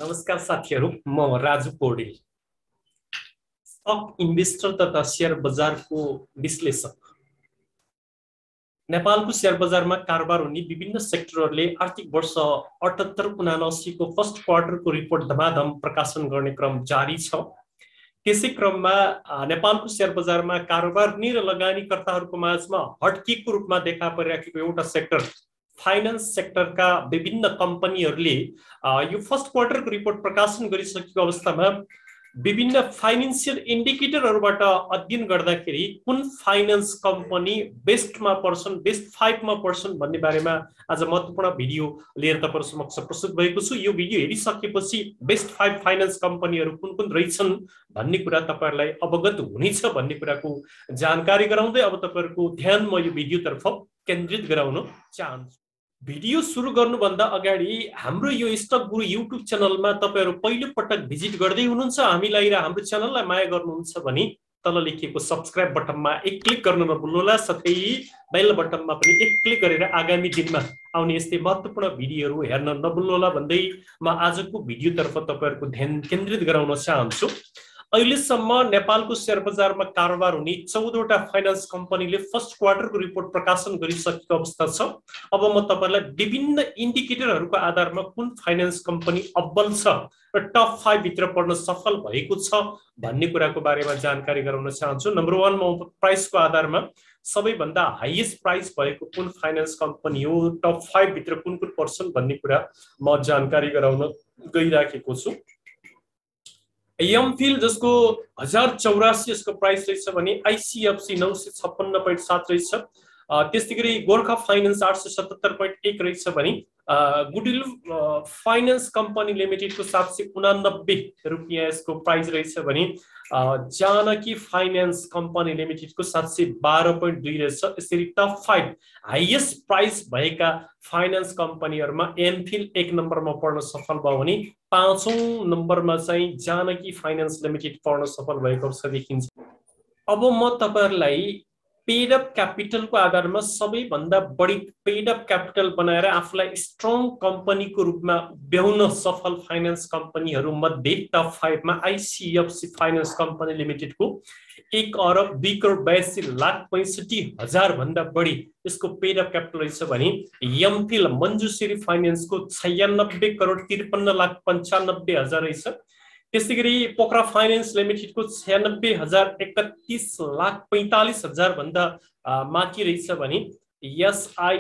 नमस्कार साथीहरू, म राजु पौडेल, स्टक इन्भेस्टर तथा शेयर बजारको विश्लेषक। नेपालको शेयर बजारमा कारोबार हुने विभिन्न सेक्टरहरूले आर्थिक वर्ष 78-79 को फर्स्ट क्वार्टरको रिपोर्ट धमाधम प्रकाशन गर्ने क्रम जारी छ। त्यसै क्रममा नेपालको शेयर बजारमा कारोबार गर्ने र लगानीकर्ताहरूको माझमा हटकेको रूपमा देखा परिरहेको एउटा सेक्टर फाइनान्स सेक्टरका विभिन्न कम्पनीहरूले यो फर्स्ट क्वार्टरको रिपोर्ट प्रकाशन गरिसकेको अवस्थामा विभिन्न फाइनान्शियल इन्डिकेटरहरूबाट अध्ययन गर्दाखेरि कुन फाइनान्स कम्पनी बेस्टमा पर्छन्, बेस्ट 5 मा पर्छन् भन्ने बारेमा आज महत्त्वपूर्ण भिडियो लिएर तपाईहरु समक्ष प्रस्तुत भएको छु। यो भिडियो हेरिसकेपछि बेस्ट 5 फाइनान्स कम्पनीहरू कुन कुन रहेछन् भन्ने कुरा तपाईहरुलाई अवगत हुनेछ भन्ने कुराको जानकारी गराउँदै अब तपाईहरुको ध्यान म यो भिडियोतर्फ केन्द्रित गराउन चाहन्छु। भिडियो सुरु गर्नुभन्दा अगाडि हाम्रो यो स्टक गुरु युट्युब च्यानलमा तपाईहरु पहिलो पटक भिजिट गर्दै हुनुहुन्छ, हामीलाई र हाम्रो च्यानललाई माया गर्नुहुन्छ भने तल लेखिएको सब्स्क्राइब बटनमा एक क्लिक गर्न नभुल्नुहोला, साथै बेल बटनमा पनि एक क्लिक गरेर आगामी दिनमा आउने यस्तै महत्त्वपूर्ण भिडियोहरू हेर्न नभुल्नुहोला भन्दै म आजको भिडियोतर्फ तपाईहरुको ध्यान केन्द्रित गराउन चाहन्छु। अहिलेसम्म नेपालको शेयर बजारमा कारोबार हुने 14 वटा फाइनान्स कम्पनीले फर्स्ट क्वार्टरको रिपोर्ट प्रकाशन गरिसकेको अवस्था छ। अब म तपाईहरुलाई विभिन्न इन्डिकेटरहरूको आधारमा कुन फाइनान्स कम्पनी अव्वल छ र टप 5 भित्र पर्न सफल भएको छ भन्ने कुराको बारेमा जानकारी गराउन चाहन्छु। नम्बर 1 म प्राइसको आधारमा सबैभन्दा हाईएस्ट प्राइस भएको कुन फाइनान्स कम्पनी हो, टप 5 भित्र कुन कुन पर्छन् भन्ने कुरा म जानकारी गराउन गइराखेको छु। एमफिल जसको 1084 यसको प्राइस रहेछ भने आईसीएफसी 956.7 रहेछ। त्यसैगरी गोर्खा फाइनान्स 877.1 रहेछ भने गुडविल फाइनान्स कम्पनी लिमिटेडको 789 रुपैयाँ यसको प्राइस रहेछ भने जानकी फाइनान्स कम्पनी लिमिटेडको 712.2 रहेछ। यसरी टप 5 हाईएस्ट प्राइस भएका फाइनान्स कम्पनीहरुमा एमफिल 1 नम्बरमा पर्न सफल भयो भने 5औं नम्बरमा चाहिँ जानकी फाइनान्स लिमिटेड पर्न सफल भएको अवस्था देखिन्छ। अब म तपाईहरुलाई पेड अप क्यापिटलको आधारमा सबैभन्दा बढी पेड अप क्यापिटल बनाएर आफूलाई स्ट्रङ कम्पनीको रूपमा उभ्याउन सफल फाइनान्स कम्पनीहरू मध्ये टप 5 मा आईसीएफसी फाइनान्स कम्पनी लिमिटेडको 1,02,82,65,000 भन्दा बढी यसको पेड अप क्यापिटल रहेछ भने एमफिल मञ्जुश्री फाइनान्सको 96,53,95,000 रहेछ। त्यसैगरी पोखरा फाइनान्स लिमिटेडको 96,31,45,000 भन्दा माथि रहेछ भने एसआई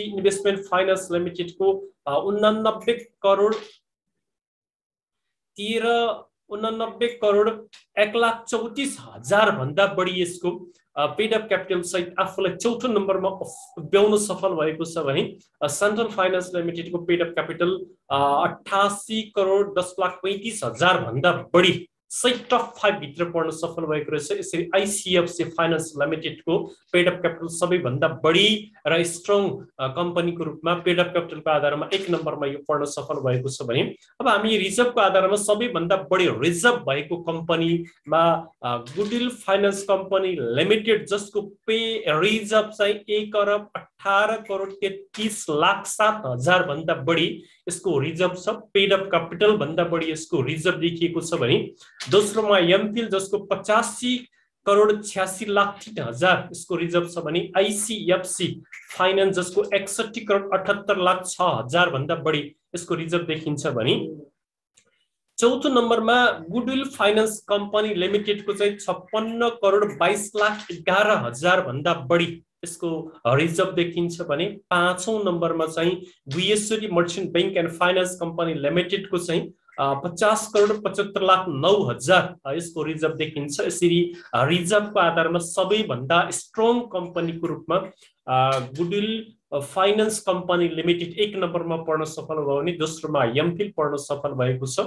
इन्भेस्टमेन्ट फाइनान्स लिमिटेडको 89,1,34,00,000 भन्दा बढी यसको पेड अप क्यापिटल सहित आफूलाई चौथो नम्बरमा उभ्याउन सफल भएको छ भने सेन्ट्रल फाइनान्स लिमिटेडको पेड अप क्यापिटल 88,10,35,000 भन्दा बढी सही टप 5 भित्र पर्न सफल भएको रहेछ। यसरी आईसीएफसी फाइनान्स लिमिटेडको पेड अप क्यापिटल सबैभन्दा बढी र स्ट्रङ कम्पनीको रूपमा पेड अप क्यापिटलको आधारमा 1 नम्बरमा यो पर्न सफल भएको छ भने अब हामी रिजर्भको आधारमा सबैभन्दा बढी रिजर्भ भएको कम्पनीमा गुडविल फाइनान्स कम्पनी लिमिटेड जसको पे रिजर्भ चाहिँ 1,18,33,07,000 भन्दा बढी यसको रिजर्भ छ। पेड अप क्यापिटल भन्दा बढी यसको रिजर्भ देखिएको छ भने दोस्रोमा एमफिल जसको 85,86,03,000 यसको रिजर्भ छ भने आईसीएफसी फाइनान्स जसको 61,78,06,000 भन्दा बढी यसको रिजर्भ देखिन्छ भने चौथो नम्बरमा गुडविल फाइनान्स कम्पनी लिमिटेडको चाहिँ 56,22,11,000 भन्दा बढी यसको रिजर्भ देखिन्छ भने पाँचौं नम्बरमा चाहिँ Guheshwari merchant bank and finance company लिमिटेडको चाहिँ 50,75,09,000 यसको रिजर्भ देखिन्छ। यसरी रिजर्भको आधारमा सबैभन्दा स्ट्रङ कम्पनीको रूपमा गुडविल फाइनान्स कम्पनी लिमिटेड 1 नम्बरमा पर्न सफल भयो भने दोस्रोमा एमफिल पर्न सफल भएको छ।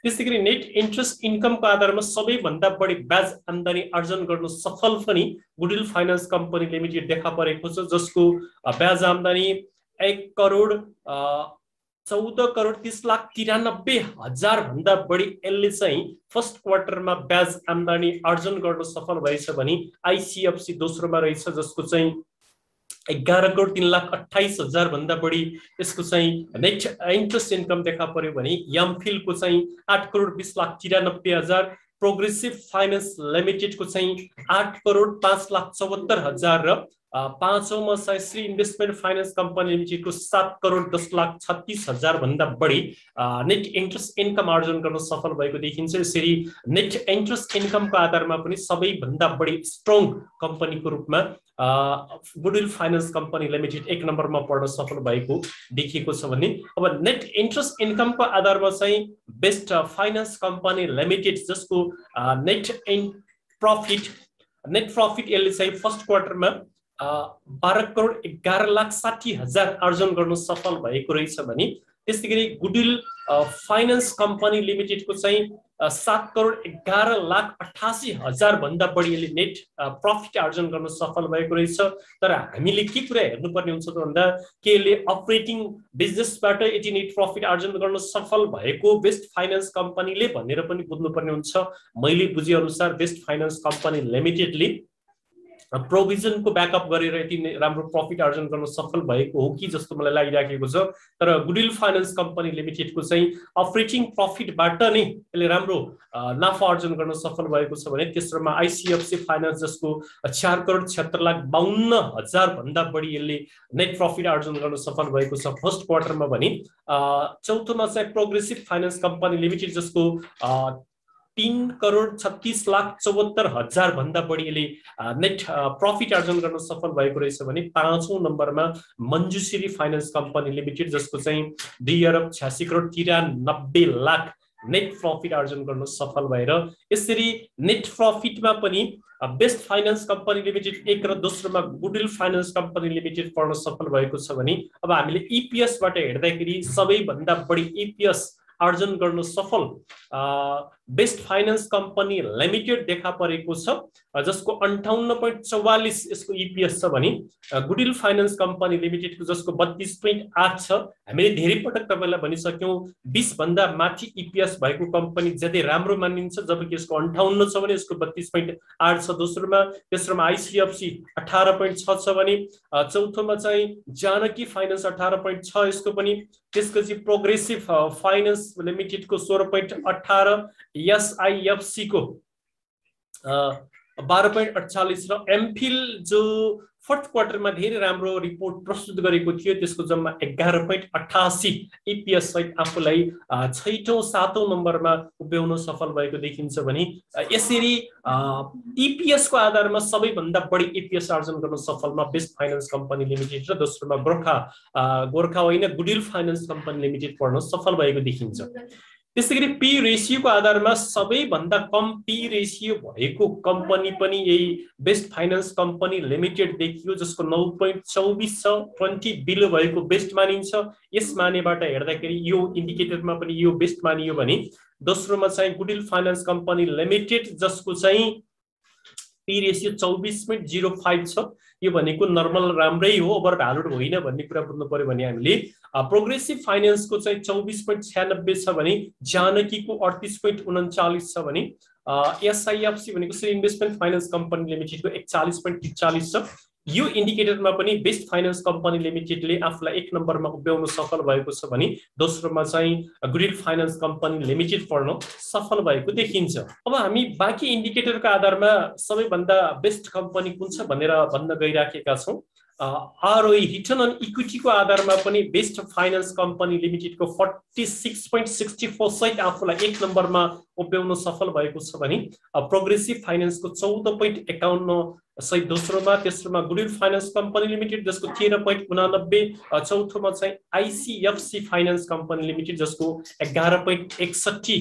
त्यसैगरी नेट इन्ट्रेस्ट इन्कमको आधारमा सबैभन्दा बढी ब्याज आम्दानी आर्जन गर्न सफल पनि गुडविल फाइनान्स कम्पनी लिमिटेड देखा परेको छ, जसको ब्याज आम्दानी 1,14,30,93,000 भन्दा बढी यसले चाहिँ फर्स्ट क्वार्टरमा ब्याज आम्दानी आर्जन गर्न सफल भएछ भने आईसीएफसी दोस्रोमा रहेछ जसको चाहिँ 11 करोड 3,28,000 भन्दा बढी यसको चाहिँ नेट इन्ट्रेस्ट इन्कम देखा पर्यो भने एमफिल को चाहिँ 8 करोड 20,93,000, प्रोग्रेसिभ फाइनेन्स लिमिटेड को चाहिँ 8 करोड 5,74,000 र पाँचौंमा चाहिँ Shri investment finance company limited को 7 करोड 10,36,000 भन्दा बढी नेट इन्ट्रेस्ट इन्कम आर्जन गर्न सफल भएको देखिन्छ। यसरी नेट इन्ट्रेस्ट इन्कमको आधारमा पनि सबैभन्दा बढी स्ट्रङ कम्पनीको रूपमा गुडविल फाइनेन्स कम्पनी लिमिटेड 1 नम्बरमा पर्न सफल भएको देखिएको छ भने अब नेट इन्ट्रेस्ट इन्कमको आधारमा चाहिँ बेस्ट फाइनेन्स कम्पनी लिमिटेड जसको नेट प्रॉफिट यसले चाहिँ फर्स्ट क्वार्टरमा 12 करोड 11,60,000 आर्जन गर्न सफल भएको रहेछ भने त्यसैगरी गुडविल फाइनेन्स कम्पनी लिमिटेड को चाहिँ 7 करोड 11,88,000 भन्दा बढी यसले नेट प्रॉफिट आर्जन गर्न सफल भएको रहेछ। तर हामीले के कुरा हेर्नुपर्ने हुन्छ त भन्दा के यसले अपरेटिङ बिजनेसबाट यति नेट प्रॉफिट आर्जन गर्न सफल भएको बेस्ट फाइनेन्स कम्पनीले भनेर पनि बुझ्नुपर्ने हुन्छ। मैले बुझे अनुसार बेस्ट फाइनेन्स कम्पनी लिमिटेडले प्रोभिजन को ब्याकअप गरेर यति राम्रो प्रॉफिट आर्जन गर्न सफल भएको हो कि जस्तो मलाई लागिराखेको छ। तर गुडविल फाइनेन्स कम्पनी लिमिटेड को चाहिँ अपरेटिङ प्रॉफिटबाट नै यसले राम्रो नाफा आर्जन गर्न सफल भएको छ भने तेस्रोमा आईसीएफसी फाइनेन्स जसको 4 करोड 76,52,000 भन्दा बढी यसले नेट प्रॉफिट आर्जन गर्न सफल भएको छ फर्स्ट क्वार्टरमा भने चौथोमा चाहिँ प्रोग्रेसिभ फाइनेन्स कम्पनी लिमिटेड जसको 3 करोड 36,74,000 भन्दा बढी यसले नेट प्रॉफिट आर्जन गर्न सफल भएको रहेछ भने पाँचौं नम्बरमा मञ्जुश्री फाइनेन्स कम्पनी लिमिटेड जसको चाहिँ 2 अरब 86 करोड 93 लाख नेट प्रॉफिट आर्जन गर्न सफल भएर यसरी नेट प्रॉफिटमा पनि बेस्ट फाइनेन्स कम्पनी लिमिटेड 1 र दोस्रोमा गुडविल फाइनेन्स कम्पनी लिमिटेड पर्न सफल भएको छ भने अब हामीले ईपीएस बाट हेर्दाखेरि सबैभन्दा बढी ईपीएस आर्जन गर्न सफल बेस्ट फाइनेन्स कम्पनी लिमिटेड देखा परेको छ जसको 58.44 यसको ईपीएस छ भने गुडविल फाइनेन्स कम्पनी लिमिटेड को जसको 32.8 छ। हामीले धेरै पटक तपाईलाई भनिसक्यौं 20 भन्दा माथि ईपीएस भएको कम्पनी ज्यादै राम्रो मानिन्छ जबकि यसको 58 छ भने यसको 32.8 छ दोस्रोमा। तेस्रोमा आईसीएफसी 18.6 छ भने चौथोमा चाहिँ जानकी फाइनेन्स 18.6 यसको पनि। त्यसपछि प्रोग्रेसिभ फाइनेन्स लिमिटेड को 16.18, एसआईएफसी को 12.48 र एमफिल जो फोर्थ क्वार्टरमा धेरै राम्रो रिपोर्ट प्रस्तुत गरेको थियो त्यसको जम्मा 11.88 ईपीएस सहित आफूलाई 6औं 7औं नम्बरमा उभ्याउन सफल भएको देखिन्छ भने यसरी ईपीएस को आधारमा सबैभन्दा बढी ईपीएस आर्जन गर्न सफलमा बेस्ट फाइनेन्स कम्पनी लिमिटेड र दोस्रोमा गोर्खा होइन गुडविल फाइनेन्स कम्पनी लिमिटेड पर्न सफल भएको देखिन्छ। त्यसैगरी पी रेशियो को आधारमा सबैभन्दा कम पी रेशियो भएको कम्पनी पनि यही बेस्ट फाइनेन्स कम्पनी लिमिटेड देखियो जसको 9.24 छ 20 बिलो भएको बेस्ट मानिन्छ। यस मानेबाट हेर्दाखेरि यो इन्डिकेटरमा पनि यो बेस्ट मानियो भने दोस्रोमा चाहिँ गुडविल फाइनेन्स कम्पनी लिमिटेड जसको चाहिँ पी रेशियो 24.05 छ। यो भनेको नर्मल राम्रै हो ओभर भ्यालुड होइन भन्ने कुरा बुझ्नु पर्यो भने हामीले प्रोग्रेसिभ फाइनेन्स को चाहिँ 24.96 छ भने जानकी को 38.39 छ भने एसआईएफसी भनेको Shri investment finance company limited को 41.43 छ। यो इन्डिकेटरमा पनि बेस्ट फाइनेन्स कम्पनी लिमिटेडले आफूलाई 1 नम्बरमा उभ्याउन सफल भएको छ भने दोस्रोमा चाहिँ गुडविल फाइनेन्स कम्पनी लिमिटेड पर्न सफल भएको देखिन्छ। अब हामी बाँकी इन्डिकेटरका आधारमा सबैभन्दा बेस्ट कम्पनी कुन छ भनेर भन्न गइराखेका छौं। आरओई रिटर्न अन इक्विटी को आधारमा पनि बेस्ट फाइनेन्स कम्पनी लिमिटेड को 46.64 सहित आफूलाई 1 नम्बरमा उभ्याउन सफल भएको छ भने प्रोग्रेसिभ फाइनेन्स को 14.51 सहित दोस्रोमा। तेस्रोमा गुडविल फाइनेन्स कम्पनी लिमिटेड जसको 13.89, चौथोमा चाहिँ आईसीएफसी फाइनेन्स कम्पनी लिमिटेड जसको 11.61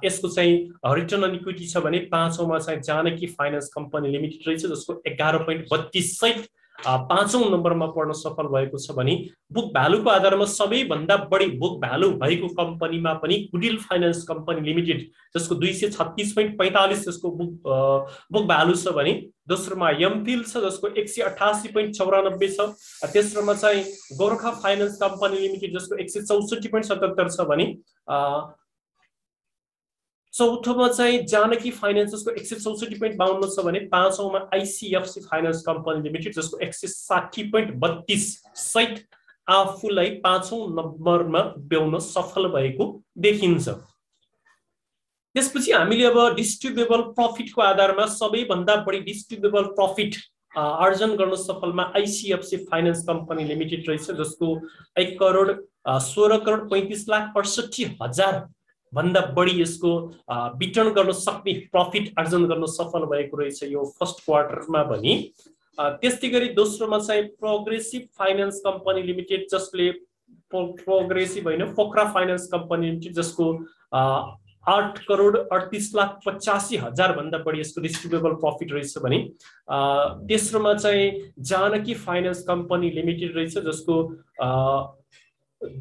यसको चाहिँ रिटर्न अन इक्विटी छ भने पाँचौंमा चाहिँ जानकी फाइनेन्स कम्पनी लिमिटेड रहेछ जसको 11.32 सहित पाँचौं नम्बरमा पर्न सफल भएको छ भने बुक भ्यालुको आधारमा सबैभन्दा बढी बुक भ्यालु भएको कम्पनीमा पनि गुडविल फाइनेन्स कम्पनी लिमिटेड जसको 236.45 यसको बुक भ्यालु छ भने दोस्रोमा एमफिल छ जसको 188.94 छ। तेस्रोमा चाहिँ गोर्खा फाइनेन्स कम्पनी लिमिटेड जसको 164.77 छ भने चौथोमा चाहिँ जानकी फाइनान्सेसको 164.52 छ भने पाँचौंमा आइसिएफसी फाइनान्स कम्पनी लिमिटेड जसको 160.32 सहित आफूलाई पाँचौं नम्बरमा ब्याउन सफल भएको देखिन्छ। त्यसपछि हामीले अब डिस्ट्रिब्युटेबल प्रफिटको आधारमा सबैभन्दा बढी डिस्ट्रिब्युटेबल प्रफिट आर्जन गर्न सफलमा आइसिएफसी फाइनान्स कम्पनी लिमिटेड रहेछ जसको 1,16,35,68,000 भन्दा बढी यसको वितरण गर्न सक्ने प्रफिट आर्जन गर्न सफल भएको रहेछ यो फर्स्ट क्वार्टरमा पनि। त्यस्तै गरी दोस्रोमा चाहिँ प्रोग्रेसिभ फाइनान्स कम्पनी लिमिटेड जसले प्रोग्रेसिभ होइन पोखरा फाइनान्स कम्पनी लिमिटेड जसको 8,38,85,000 भन्दा बढी यसको डिस्ट्रिब्युटेबल प्रफिट रहेछ भने तेस्रोमा चाहिँ जानकी फाइनान्स कम्पनी लिमिटेड रहेछ जसको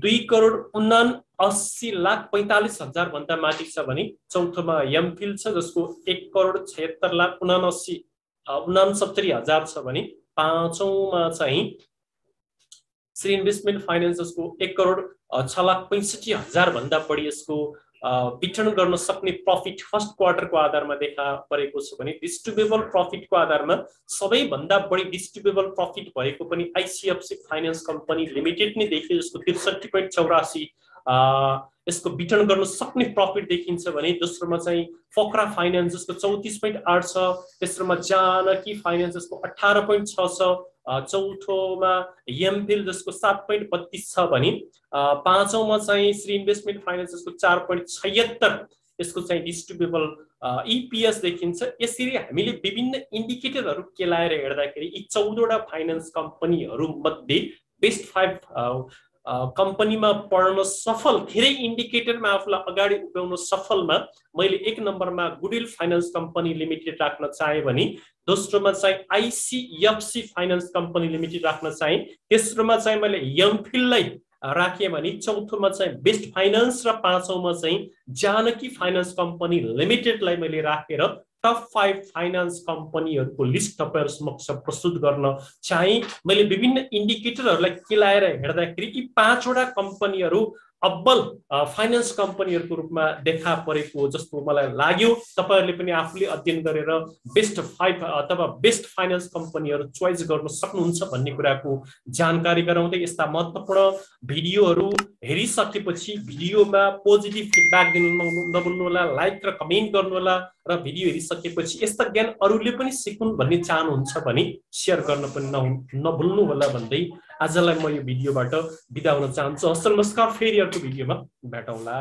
2,79,45,000 भन्दा माथि छ भने चौथोमा एमफिल छ जसको 1,76,69,000 छ भने पाँचौंमा चाहिँ श्री इन्भेस्टमेन्ट फाइनान्स जसको 1,06,65,000 भन्दा बढी यसको वितरण गर्न सक्ने प्रफिट फर्स्ट क्वार्टरको आधारमा देखा परेको छ भने डिस्ट्रिब्युटेबल प्रफिटको आधारमा सबैभन्दा बढी डिस्ट्रिब्युटेबल प्रफिट भएको पनि आइसिएफसी फाइनान्स कम्पनी लिमिटेड नै देखियो जसको 63.84 यसको वितरण गर्न सक्ने प्रफिट देखिन्छ भने दोस्रोमा चाहिँ पोखरा फाइनान्स जसको 34.8 छ, तेस्रोमा जानकी फाइनान्स जसको 18.6 छ, चौथोमा एमफिल जसको 7.32 छ भने पाँचौंमा चाहिँ श्री इन्भेस्टमेन्ट फाइनान्स जसको 4.76 यसको चाहिँ डिस्ट्रिब्युटेबल इपिएस देखिन्छ। यसरी हामीले विभिन्न इन्डिकेटरहरू केलाएर हेर्दाखेरि यी 14 वटा फाइनान्स कम्पनीहरू मध्ये बेस्ट 5 कम्पनीमा पढ्न सफल धेरै इन्डिकेटरमा आफूलाई अगाडि उभ्याउन सफलमा मैले 1 नम्बरमा गुडविल फाइनान्स कम्पनी लिमिटेड राख्न चाहे भने दोस्रोमा चाहिँ आइसिएफसी फाइनान्स कम्पनी लिमिटेड राख्न चाहे, तेस्रोमा चाहिँ मैले एमफिललाई राखे भने चौथोमा चाहिँ बेस्ट फाइनान्स र पाँचौंमा चाहिँ जानकी फाइनान्स कम्पनी लिमिटेडलाई मैले राखेर टप 5 फाइनान्स कम्पनीहरूको लिस्ट तपाईहरु समक्ष प्रस्तुत गर्न चाहे। मैले विभिन्न इन्डिकेटरहरूलाई केलाएर हेर्दाखेरि यी 5 वटा कम्पनीहरू अब्बल फाइनान्स कम्पनीहरूको रूपमा देखा परेको जस्तो मलाई लाग्यो। तपाईहरुले पनि आफूले अध्ययन गरेर बेस्ट 5 अथवा बेस्ट फाइनान्स कम्पनीहरू चोइस गर्न सक्नुहुन्छ भन्ने कुराको जानकारी गराउँदै यस्ता महत्त्वपूर्ण भिडियोहरू हेरिसकेपछि भिडियोमा पोजिटिभ फिडब्याक दिनु नभुल्नु होला, लाइक र कमेन्ट गर्नु होला र भिडियो हेरिसकेपछि यस्ता ज्ञान अरूले पनि सिकुन् भन्ने चाहनुहुन्छ भने शेयर गर्न पनि नभुल्नु होला भन्दै आजलाई म यो भिडियोबाट बिदा हुन चाहन्छु। हस्त नमस्कार, फेरि अर्को भिडियोमा भेटौँला।